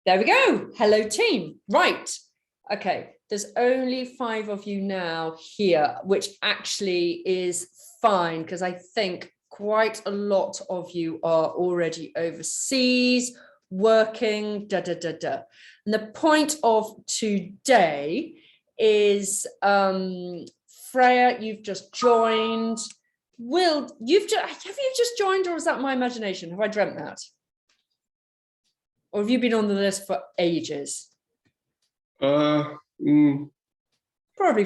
There we go. Hello, team. Right. Okay. There's only 5 of you now here, which actually is fine because I think quite a lot of you are already overseas working, And the point of today is Freya, you've just joined. Will, have you just joined, or is that my imagination? Have I dreamt that? Or have you been on the list for ages? Probably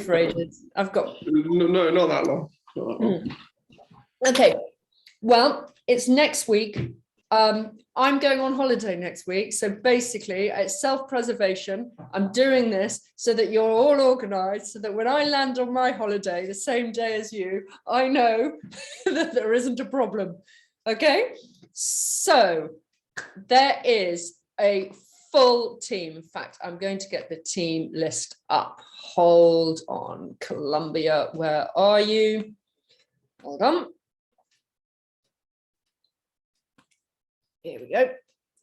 for ages. I've got no, not that long. Not that long. Okay, well, it's next week. I'm going on holiday next week, so basically it's self-preservation. I'm doing this so that you're all organized, so that when I land on my holiday the same day as you, I know that there isn't a problem. Okay, so there is a full team. In fact, I'm going to get the team list up. Hold on, Colombia, where are you? Hold on. Here we go.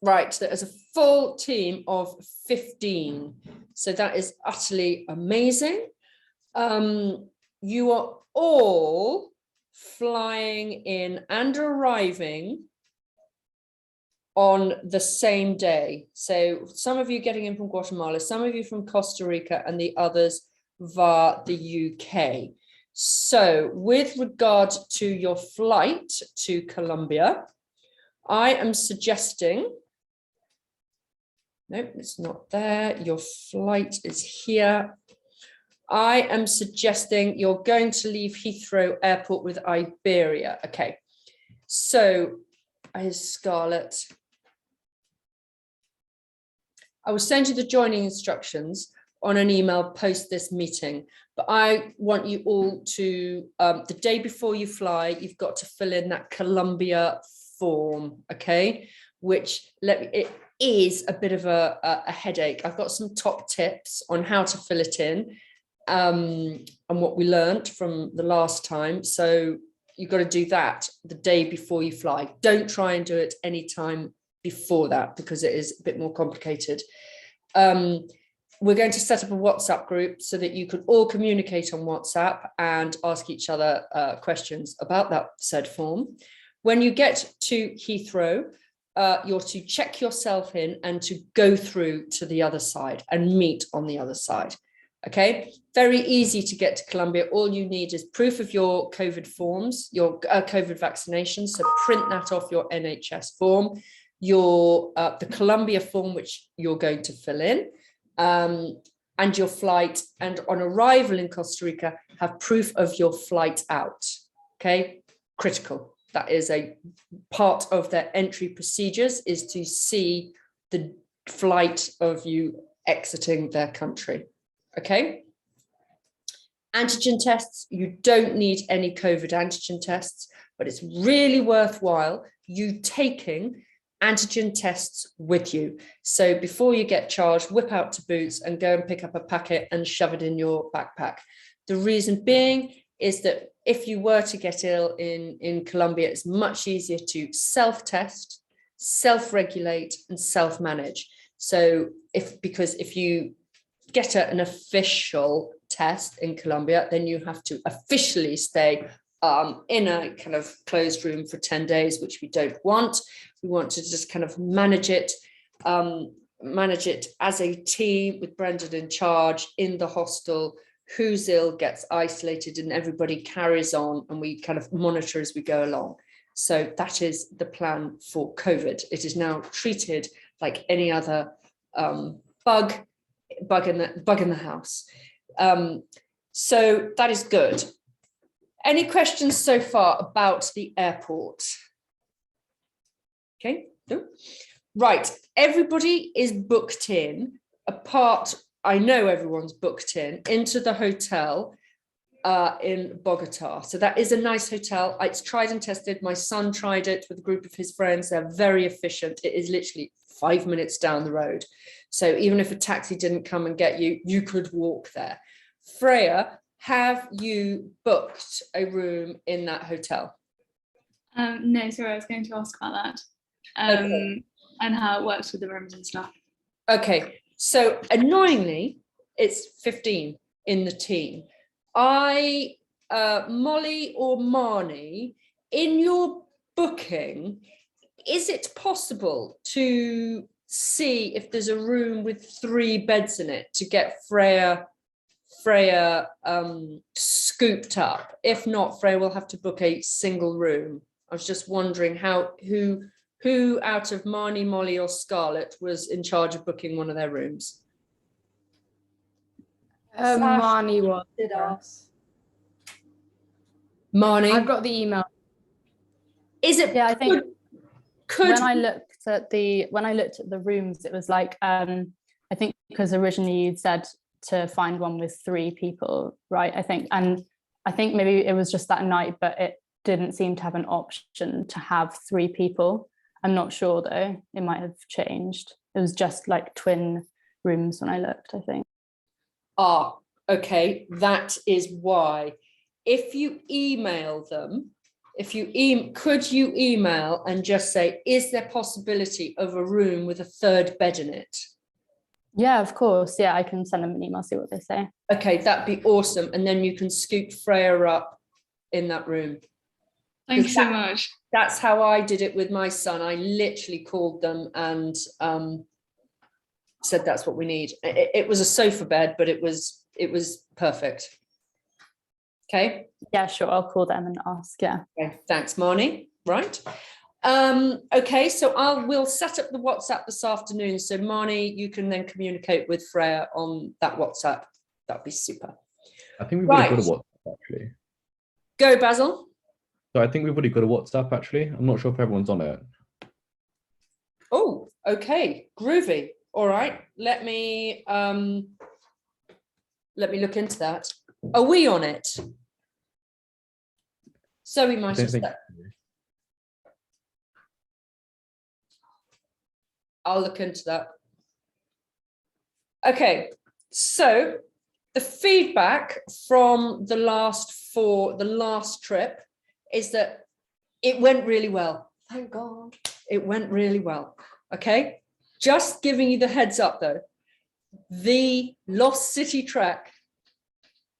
Right, there's a full team of 15. So that is utterly amazing. You are all flying in and arriving on the same day. So some of you getting in from Guatemala, some of you from Costa Rica, and the others via the UK. So with regard to your flight to Colombia, I am suggesting, nope, it's not there. Your flight is here. I am suggesting you're going to leave Heathrow Airport with Iberia. Okay, so here's Scarlett. I will send you the joining instructions on an email post this meeting, but I want you all to, the day before you fly, you've got to fill in that Colombia form, okay? Which it is a bit of a headache. I've got some top tips on how to fill it in and what we learned from the last time. So you've got to do that the day before you fly. Don't try and do it anytime before that because it is a bit more complicated. We're going to set up a WhatsApp group so that you can all communicate on WhatsApp and ask each other questions about that said form. When you get to Heathrow, you're to check yourself in and to go through to the other side and meet on the other side. Okay, very easy to get to Colombia. All you need is proof of your COVID forms, your COVID vaccination. So print that off your NHS form, the Colombia form, which you're going to fill in, and your flight. And on arrival in Costa Rica, have proof of your flight out. Okay, critical. That is a part of their entry procedures, is to see the flight of you exiting their country. Okay. Antigen tests, you don't need any COVID antigen tests, but it's really worthwhile you taking antigen tests with you. So before you get charged, whip out to Boots and go and pick up a packet and shove it in your backpack. The reason being is that if you were to get ill in Colombia, it's much easier to self-test, self-regulate, and self-manage. So because if you get an official test in Colombia, then you have to officially stay in a kind of closed room for 10 days, which we don't want. We want to just kind of manage it as a team with Brendan in charge in the hostel. Who's ill gets isolated and everybody carries on, and we kind of monitor as we go along. So that is the plan for COVID. It is now treated like any other bug in the house. So that is good. Any questions so far about the airport? Okay, no. Right, everybody is booked in, I know everyone's booked into the hotel in Bogota. So that is a nice hotel. It's tried and tested. My son tried it with a group of his friends. They're very efficient. It is literally 5 minutes down the road. So even if a taxi didn't come and get you, you could walk there. Freya, have you booked a room in that hotel? No, sorry, I was going to ask about that. Okay. And how it works with the rooms and stuff. Okay, so annoyingly, it's 15 in the team. Molly or Marnie, in your booking, is it possible to see if there's a room with 3 beds in it to get Freya scooped up? If not, Freya will have to book a single room. I was just wondering who out of Marnie, Molly, or Scarlett was in charge of booking one of their rooms? Marnie was. Did us. Marnie, I've got the email. is it? Yeah, I think could when I looked at the rooms, it was like I think because originally you'd said to find one with 3 people, right? I think maybe it was just that night, but it didn't seem to have an option to have 3 people. I'm not sure though, it might have changed. It was just like twin rooms when I looked, I think. Okay, that is why. If you email them, could you email and just say, is there possibility of a room with a 3rd bed in it? Yeah, of course. Yeah, I can send them an email, see what they say. Okay, that'd be awesome. And then you can scoop Freya up in that room. Thanks so much. That's how I did it with my son. I literally called them and said that's what we need. It was a sofa bed, but it was perfect. Okay. Yeah, sure. I'll call them and ask. Yeah. Okay. Thanks, Marnie. Right. Okay, so we'll set up the WhatsApp this afternoon. So Marnie, you can then communicate with Freya on that WhatsApp. That'd be super. I think we've already got a WhatsApp actually. Go, Basil. So I think we've already got a WhatsApp actually. I'm not sure if everyone's on it. Oh, okay. Groovy. All right. Let me look into that. Are we on it? So we might have set. I'll look into that. Okay, so the feedback from the last trip is that it went really well. Thank God. It went really well. Okay, just giving you the heads up though, the Lost City trek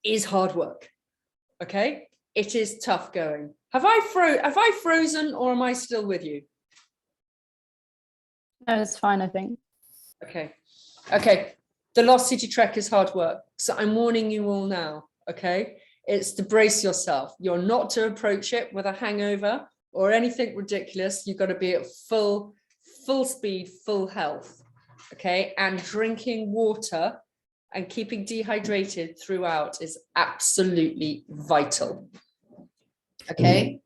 is hard work. Okay, it is tough going. Have I frozen or am I still with you? No, it's fine, I think. Okay. The Lost City trek is hard work. So I'm warning you all now, okay? It's to brace yourself. You're not to approach it with a hangover or anything ridiculous. You've got to be at full speed, full health, okay? And drinking water and keeping dehydrated throughout is absolutely vital, okay?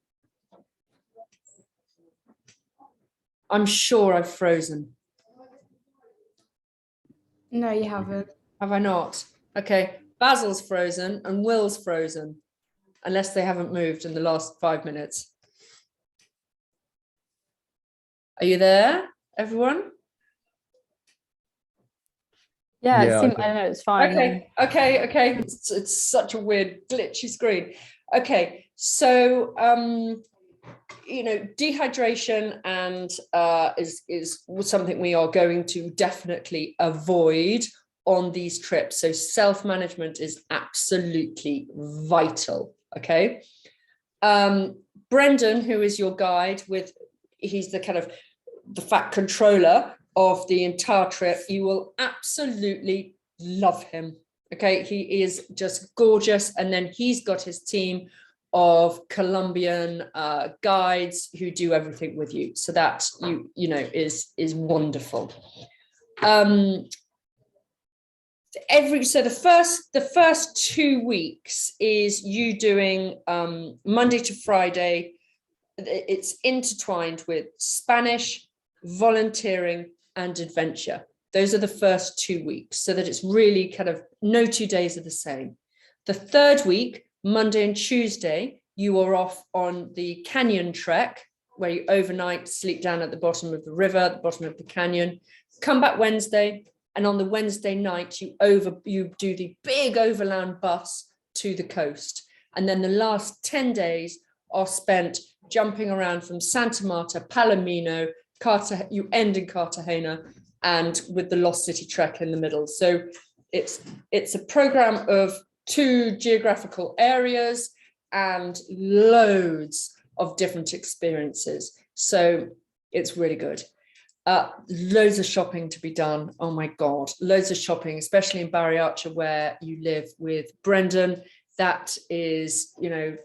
I'm sure I've frozen. No, you haven't. Have I not? Okay, Basil's frozen and Will's frozen, unless they haven't moved in the last 5 minutes. Are you there, everyone? Yeah, Yeah, I know it's fine. Okay. It's such a weird glitchy screen. Okay, so dehydration and is something we are going to definitely avoid on these trips. So self-management is absolutely vital. Okay. Brendan, who is your guide he's the kind of the fat controller of the entire trip. You will absolutely love him. Okay. He is just gorgeous. And then he's got his team of Colombian guides who do everything with you. So that is wonderful. The first 2 weeks is you doing Monday to Friday. It's intertwined with Spanish, volunteering, and adventure. Those are the first 2 weeks, so that it's really kind of no 2 days are the same. The third week, Monday and Tuesday, you are off on the canyon trek, where you overnight, sleep down at the bottom of the river, at the bottom of the canyon, come back Wednesday, and on the Wednesday night, you do the big overland bus to the coast. And then the last 10 days are spent jumping around from Santa Marta, Palomino, you end in Cartagena, and with the Lost City Trek in the middle. So it's a program of 2 geographical areas and loads of different experiences. So it's really good. Loads of shopping to be done. Oh my God, loads of shopping, especially in Barry Archer where you live with Brendan. That is, you know,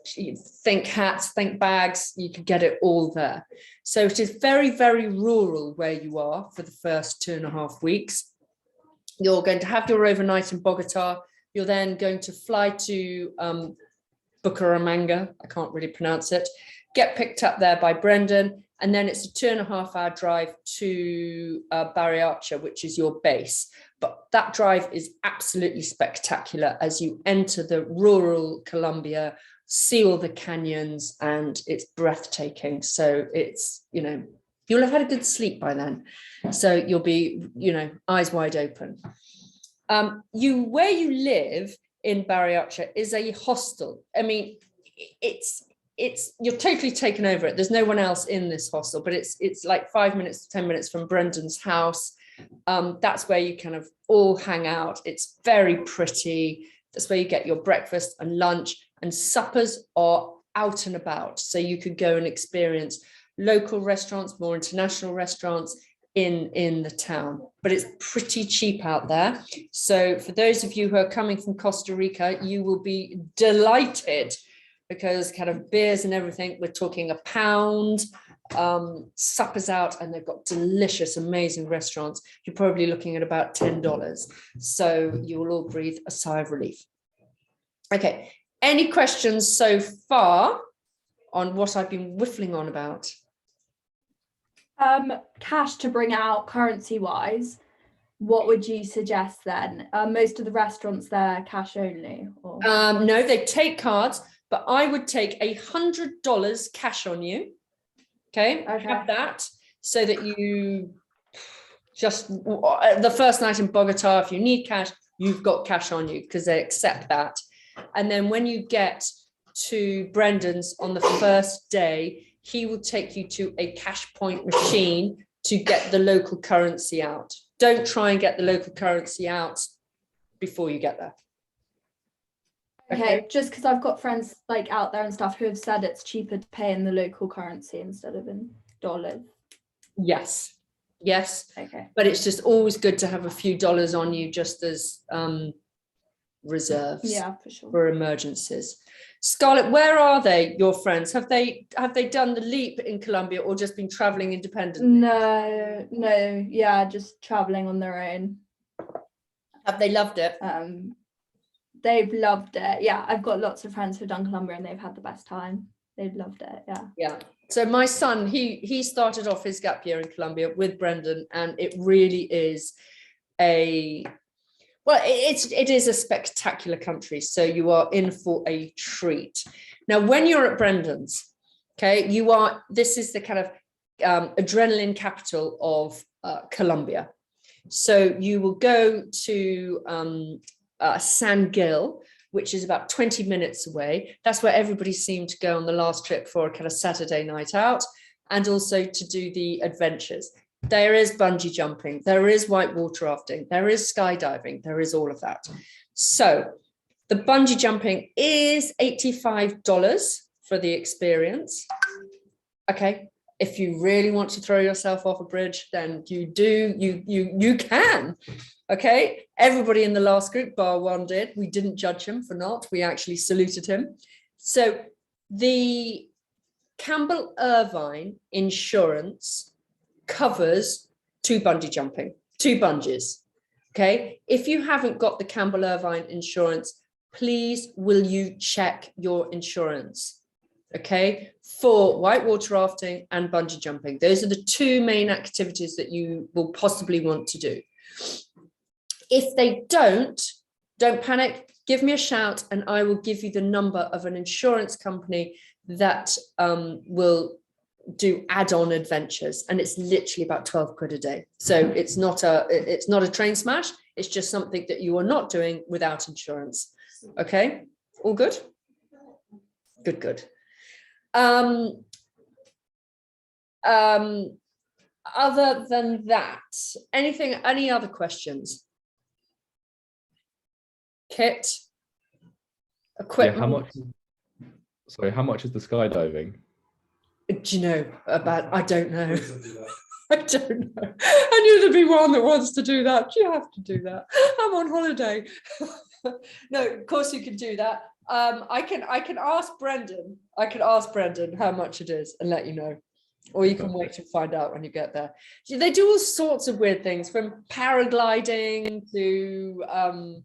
think hats, think bags, you can get it all there. So it is very, very rural where you are for the first 2.5 weeks. You're going to have your overnight in Bogota. You're then going to fly to Bucaramanga, I can't really pronounce it, get picked up there by Brendan, and then it's a 2.5-hour drive to Barry Archer, which is your base. But that drive is absolutely spectacular as you enter the rural Colombia, see all the canyons, and it's breathtaking. So it's, you know, you'll have had a good sleep by then. So you'll be, you know, eyes wide open. Where you live in Barry Archer is a hostel. I mean, it's you're totally taken over it. There's no one else in this hostel, but it's like 5 minutes to 10 minutes from Brendan's house. That's where you kind of all hang out. It's very pretty. That's where you get your breakfast and lunch, and suppers are out and about. So you could go and experience local restaurants, more international restaurants in the town, but it's pretty cheap out there. So for those of you who are coming from Costa Rica, you will be delighted, because kind of beers and everything, we're talking £1, suppers out, and they've got delicious, amazing restaurants. You're probably looking at about $10. So you will all breathe a sigh of relief. Okay, any questions so far on what I've been whiffling on about? Cash to bring out currency wise, what would you suggest then? Most of the restaurants there cash only, or? No, they take cards, but I would take $100 cash on you. Okay, have that, so that you just, the first night in Bogota, if you need cash, you've got cash on you, because they accept that. And then when you get to Brendan's on the first day, he will take you to a cash point machine to get the local currency out. Don't try and get the local currency out before you get there. Okay, just because I've got friends like out there and stuff who have said it's cheaper to pay in the local currency instead of in dollars. Yes, Okay. but it's just always good to have a few dollars on you, just as reserves. Yeah, for sure. For emergencies. Scarlett, where are they, your friends? Have they done the leap in Colombia, or just been traveling independently? No, yeah, just traveling on their own. Have they loved it? They've loved it. Yeah, I've got lots of friends who've done Colombia and they've had the best time. They've loved it. Yeah. So my son, he started off his gap year in Colombia with Brendan, and it really is it is a spectacular country. So you are in for a treat. Now, when you're at Brendan's, okay, this is the kind of adrenaline capital of Colombia. So you will go to San Gil, which is about 20 minutes away. That's where everybody seemed to go on the last trip for a kind of Saturday night out, and also to do the adventures. There is bungee jumping, there is whitewater rafting, there is skydiving, there is all of that. So the bungee jumping is $85 for the experience. Okay, if you really want to throw yourself off a bridge, then you can. Okay, everybody in the last group, bar one, did. We didn't judge him for not, we actually saluted him. So the Campbell Irvine insurance covers 2 bungee jumping, 2 bungees. Okay, if you haven't got the Campbell Irvine insurance, please will you check your insurance, okay, for whitewater rafting and bungee jumping. Those are the 2 main activities that you will possibly want to do. If they don't panic, give me a shout and I will give you the number of an insurance company that will do add-on adventures, and it's literally about 12 quid a day. So it's not a train smash, it's just something that you are not doing without insurance. Okay, all good? Good. other than that, any other questions? Kit, Yeah, equipment. how much? Sorry, how much is the skydiving? Do you know about? I don't know. I don't know. I knew there'd be one that wants to do that. You have to do that. I'm on holiday. No, of course you can do that. I can ask Brendan. I can ask Brendan how much it is and let you know. Or you can wait to find out when you get there. They do all sorts of weird things, from paragliding to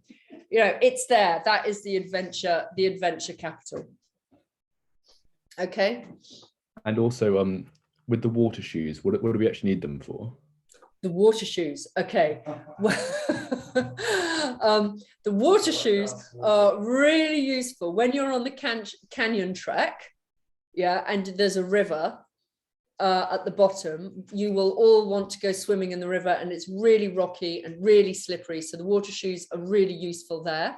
it's there. That is the adventure capital. Okay. And also, with the water shoes, what do we actually need them for? The water shoes. Okay. The water shoes are really useful when you're on the canyon trek. Yeah, and there's a river at the bottom. You will all want to go swimming in the river, and it's really rocky and really slippery. So the water shoes are really useful there.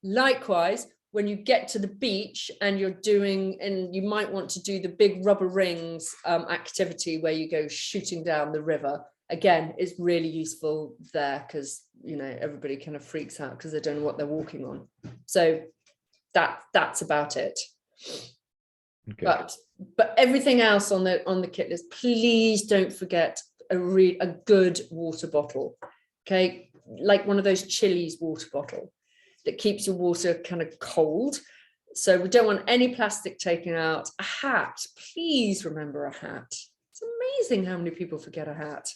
Likewise, when you get to the beach and you might want to do the big rubber rings activity where you go shooting down the river. Again, it's really useful there because, everybody kind of freaks out because they don't know what they're walking on. So that's about it. Okay. But everything else on the kit list, please don't forget a good water bottle. Okay, like one of those Chili's water bottle that keeps your water kind of cold. So we don't want any plastic taken out. A hat, please remember a hat. It's amazing how many people forget a hat.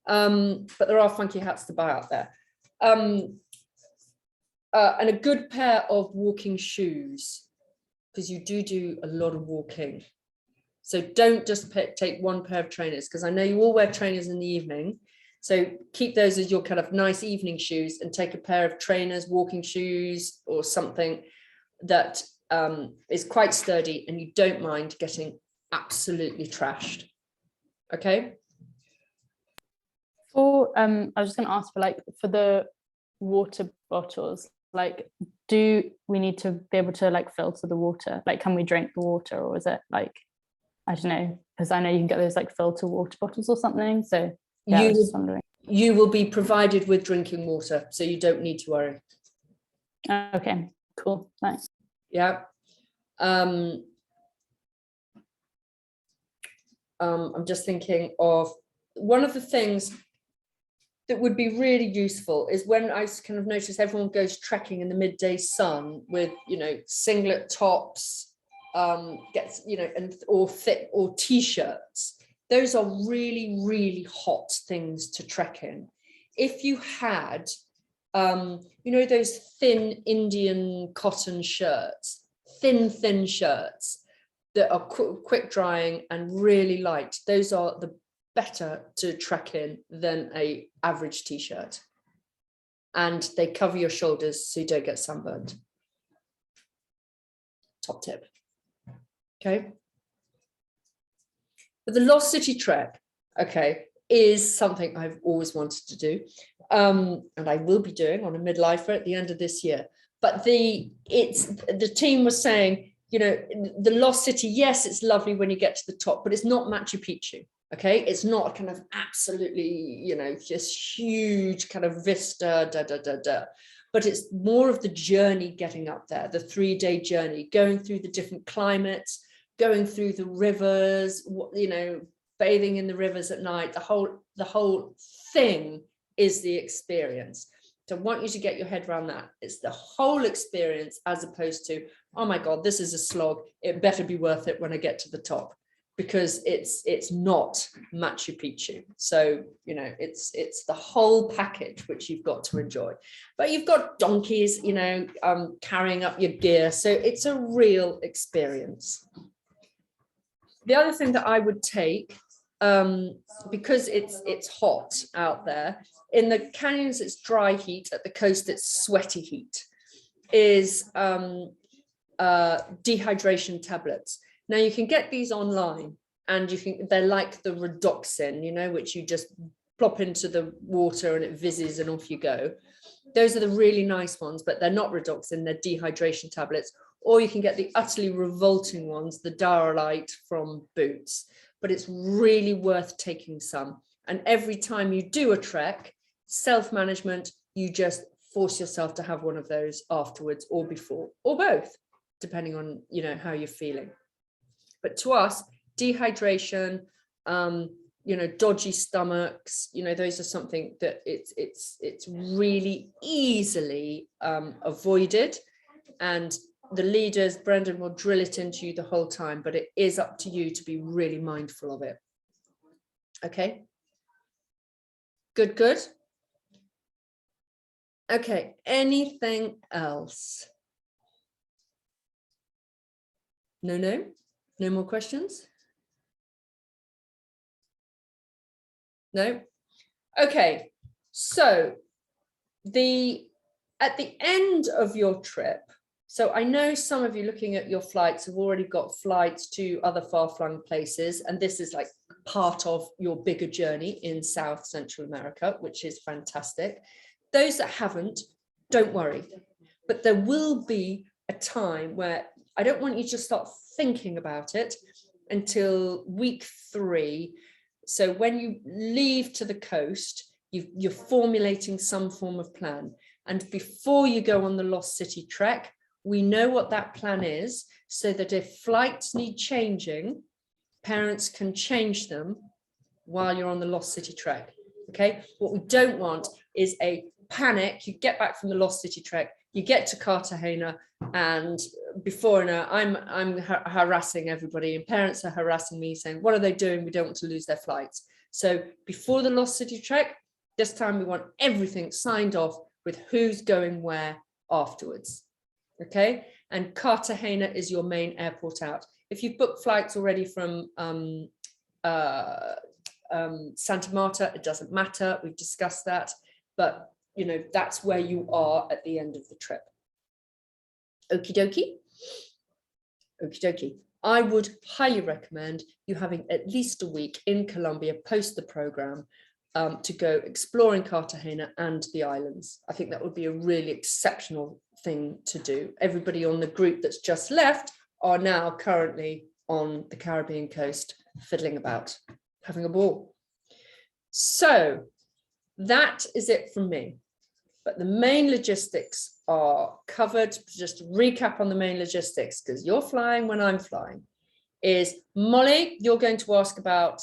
But there are funky hats to buy out there. And a good pair of walking shoes, because you do a lot of walking. So don't just take one pair of trainers, because I know you all wear trainers in the evening. So keep those as your kind of nice evening shoes, and take a pair of trainers, walking shoes, or something that is quite sturdy and you don't mind getting absolutely trashed. Okay. I was just going to ask for the water bottles, do we need to be able to filter the water? Can we drink the water, or is it I don't know, because I know you can get those filter water bottles or something. So yeah, I was just wondering. You will be provided with drinking water, so you don't need to worry. Okay, cool, thanks. Yeah. I'm just thinking of one of the things that would be really useful is when I kind of notice everyone goes trekking in the midday sun with, singlet tops, or t-shirts. Those are really, really hot things to trek in. If you had, those thin Indian cotton shirts, thin shirts that are quick drying and really light, those are the better to trek in than a average t-shirt, and they cover your shoulders so you don't get sunburned. Top tip. Okay. But the Lost City trek, okay, is something I've always wanted to do, and I will be doing on a midlifer at the end of this year. But the team was saying, the Lost City, yes, it's lovely when you get to the top, but it's not Machu Picchu. Okay, it's not a kind of absolutely, just huge kind of vista, but it's more of the journey getting up there, the 3-day journey, going through the different climates, going through the rivers, bathing in the rivers at night. The whole thing is the experience. So I want you to get your head around that. It's the whole experience, as opposed to, oh my God, this is a slog. It better be worth it when I get to the top. Because it's not Machu Picchu. So, it's the whole package which you've got to enjoy. But you've got donkeys, carrying up your gear. So it's a real experience. The other thing that I would take, because it's hot out there, in the canyons it's dry heat, at the coast it's sweaty heat, is dehydration tablets. Now you can get these online, and they're like the Redoxin, which you just plop into the water and it fizzes and off you go. Those are the really nice ones, but they're not Redoxin, they're dehydration tablets. Or you can get the utterly revolting ones, the Diarolite from Boots, but it's really worth taking some. And every time you do a trek, self-management, you just force yourself to have one of those afterwards or before, or both, depending on, you know, how you're feeling. But to us, dehydration, you know, dodgy stomachs, you know, those are something that it's really easily avoided. And the leaders, Brendan will drill it into you the whole time, but it is up to you to be really mindful of it. Okay. Good, good. Okay, anything else? No more questions? No? Okay, so at the end of your trip, so I know some of you looking at your flights have already got flights to other far-flung places, and this is like part of your bigger journey in South Central America, which is fantastic. Those that haven't, don't worry, but there will be a time where I don't want you to start thinking about it until week 3. So when you leave to the coast, you're formulating some form of plan. And before you go on the Lost City trek, we know what that plan is, so that if flights need changing, parents can change them while you're on the Lost City trek. Okay, what we don't want is a panic. You get back from the Lost City trek, you get to Cartagena, and before now I'm harassing everybody, and parents are harassing me saying, what are they doing? We don't want to lose their flights. So before the Lost City trek, this time we want everything signed off with who's going where afterwards. Okay, and Cartagena is your main airport out. If you've booked flights already from Santa Marta, it doesn't matter, we've discussed that, but you know, that's where you are at the end of the trip. Okie dokie. Okie dokie. I would highly recommend you having at least a week in Colombia post the program to go exploring Cartagena and the islands. I think that would be a really exceptional thing to do. Everybody on the group that's just left are now currently on the Caribbean coast, fiddling about, having a ball. So that is it from me. But the main logistics are covered. Just to recap on the main logistics, because you're flying when I'm flying, is Molly, you're going to ask about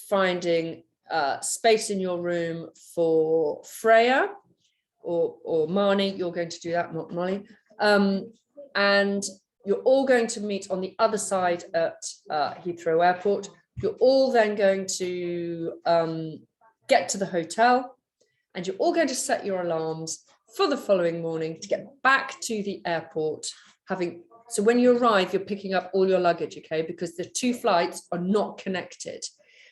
finding space in your room for Freya, or Marnie, you're going to do that, not Molly. And you're all going to meet on the other side at Heathrow Airport. You're all then going to get to the hotel, and you're all going to set your alarms for the following morning to get back to the airport. So when you arrive, you're picking up all your luggage, okay? Because the 2 flights are not connected.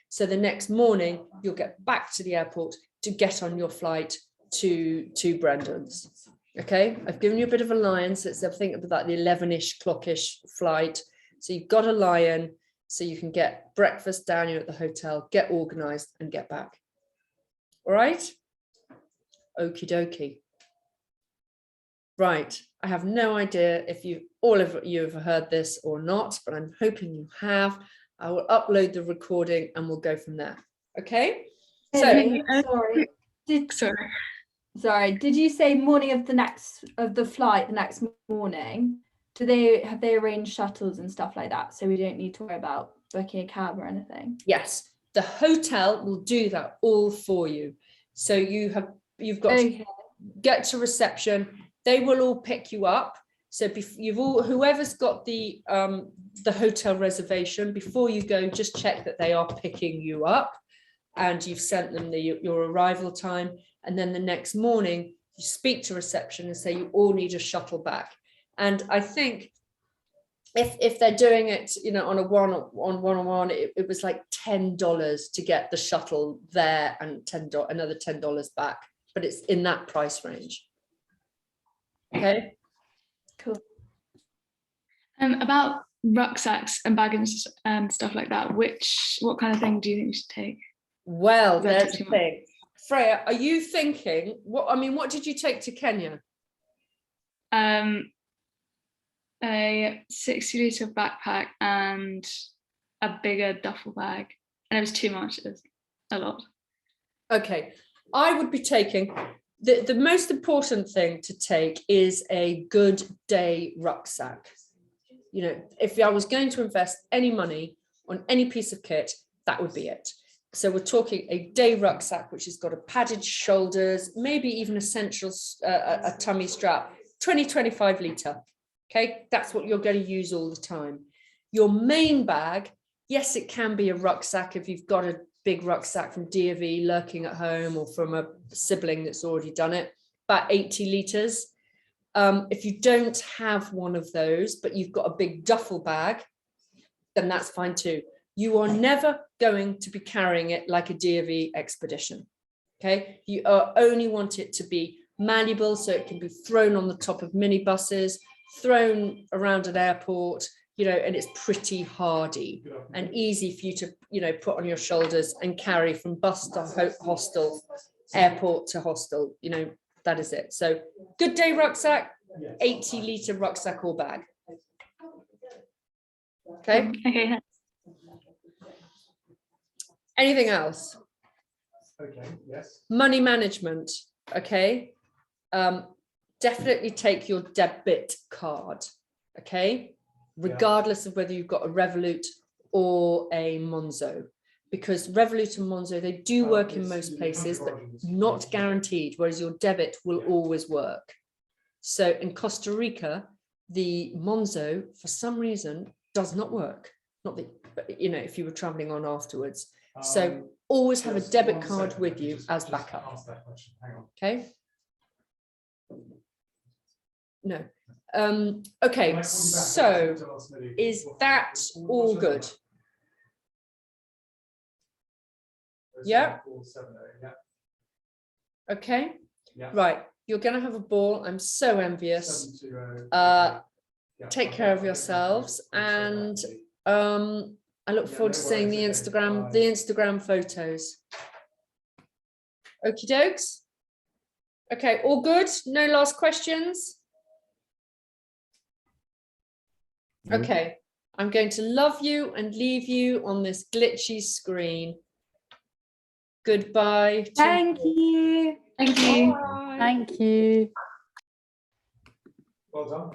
So the next morning, you'll get back to the airport to get on your flight to Brendan's, okay? I've given you a bit of a lion, so it's I think about the 11-ish clockish flight. So you've got a lion, so you can get breakfast down here at the hotel, get organized and get back. All right? Okie dokie. Right, I have no idea if all of you have heard this or not, but I'm hoping you have. I will upload the recording and we'll go from there. Okay? So, Sorry. Sorry, did you say morning of the flight the next morning? Have they arranged shuttles and stuff like that, so we don't need to worry about booking a cab or anything? yes, the hotel will do that all for you. So you've got to get to reception. They will all pick you up. So whoever's got the hotel reservation, before you go, just check that they are picking you up, and you've sent them your arrival time. And then the next morning, you speak to reception and say you all need a shuttle back. And I think if they're doing it, you know, on a one-on-one, it was like $10 to get the shuttle there and another $10 back. But it's in that price range. Okay. Cool. About rucksacks and baggage and stuff like that, what kind of thing do you think we should take? Well, there's the thing. Freya, are you thinking, what did you take to Kenya? A 60-litre backpack and a bigger duffel bag, and it was too much. a lot. Okay, I would be taking, the most important thing to take is a good day rucksack. You know, if I was going to invest any money on any piece of kit, that would be it. So we're talking a day rucksack, which has got a padded shoulders, maybe even essentials, a tummy strap, 20-25 litre. Okay, that's what you're going to use all the time. Your main bag, yes, it can be a rucksack if you've got a big rucksack from D&V lurking at home or from a sibling that's already done it, about 80 litres. If you don't have one of those, but you've got a big duffel bag, then that's fine too. You are never going to be carrying it like a D&V expedition. Okay, you only want it to be malleable, so it can be thrown on the top of minibuses, thrown around an airport, you know, and it's pretty hardy and easy for you to, you know, put on your shoulders and carry from bus to hostel, airport to hostel, you know, that is it. So good day rucksack, 80 litre rucksack or bag. Okay. Okay. Anything else? Okay, yes. Money management. Okay. Definitely take your debit card. Okay. Regardless of whether you've got a Revolut or a Monzo, because Revolut and Monzo, they do work in most places, but not guaranteed, whereas your debit will always work. So in Costa Rica, the Monzo, for some reason, does not work. Not that, you know, if you were traveling on afterwards. So always have a debit card with you as backup. Okay. No. Okay, so is that all good? Yeah. Okay. Right. You're going to have a ball. I'm so envious. Take care of yourselves, and I look forward to seeing the Instagram photos. Okie dokes. Okay, all good. No last questions. Okay, I'm going to love you and leave you on this glitchy screen. Goodbye. Thank you. Thank you. Thank you. Well done.